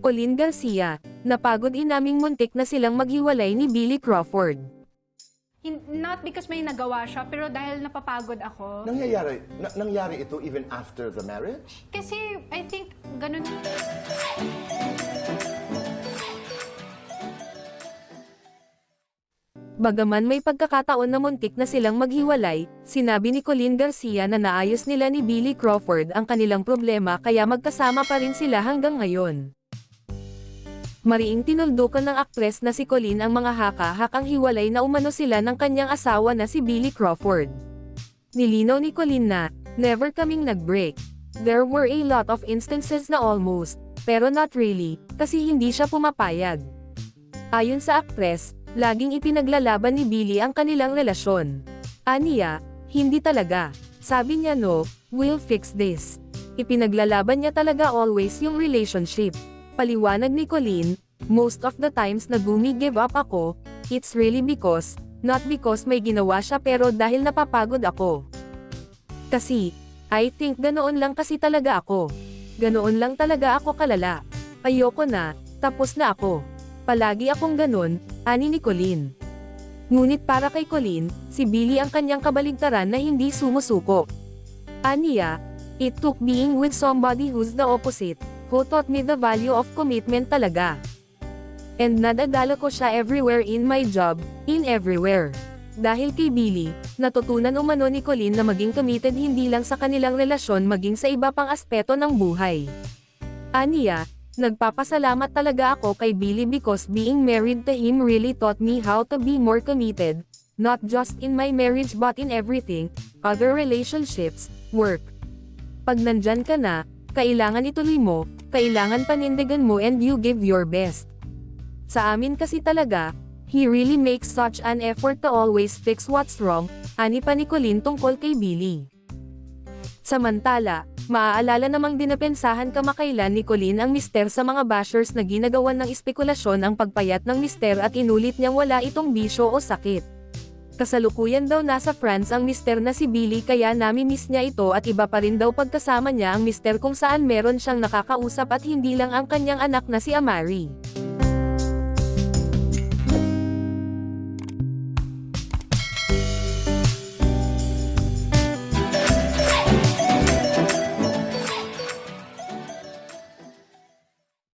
Colleen Garcia, napagod inaming muntik na silang maghiwalay ni Billy Crawford. Not because may nagawa siya, pero dahil napapagod ako. Nangyari ito even after the marriage? Kasi I think ganun. Bagaman may pagkakataon na muntik na silang maghiwalay, sinabi ni Colleen Garcia na naayos nila ni Billy Crawford ang kanilang problema kaya magkasama pa rin sila hanggang ngayon. Mariing tinuldukan ng aktres na si Colleen ang mga haka-hakang hiwalay na umano sila ng kanyang asawa na si Billy Crawford. Nilinaw ni Colleen na, "Never kaming nag-break. There were a lot of instances na almost, pero not really, kasi hindi siya pumapayag." Ayon sa aktres, laging ipinaglalaban ni Billy ang kanilang relasyon. Aniya, hindi talaga. Sabi niya no, we'll fix this. Ipinaglalaban niya talaga always yung relationship. Paliwanag ni Colleen, most of the times na give up ako, it's really because, not because may ginawa siya pero dahil napapagod ako. Kasi, I think ganoon lang kasi talaga ako. Ganoon lang talaga ako kalala. Ayoko na, tapos na ako. Palagi akong ganun, ani ni Colleen. Ngunit para kay Colleen, si Billy ang kanyang kabaligtaran na hindi sumusuko. Aniya, it took being with somebody who's the opposite, who taught me the value of commitment talaga. And nadadala ko siya everywhere in my job, in everywhere. Dahil kay Billy, natutunan umano ni Colleen na maging committed hindi lang sa kanilang relasyon maging sa iba pang aspeto ng buhay. Aniya, nagpapasalamat talaga ako kay Billy because being married to him really taught me how to be more committed, not just in my marriage but in everything, other relationships, work. Pag nandyan ka na, kailangan ituloy mo, kailangan panindigan mo and you give your best. Sa amin kasi talaga, he really makes such an effort to always fix what's wrong, ani pa ni Colleen tungkol kay Billy. Samantala, maaalala namang dinapensahan kamakailan ni Colleen ang mister sa mga bashers na ginagawan ng espekulasyon ang pagpayat ng mister at inulit niyang wala itong bisyo o sakit. Kasalukuyan daw nasa France ang mister na si Billy kaya nami-miss niya ito at iba pa rin daw pagkasama niya ang mister kung saan meron siyang nakakausap at hindi lang ang kanyang anak na si Amari.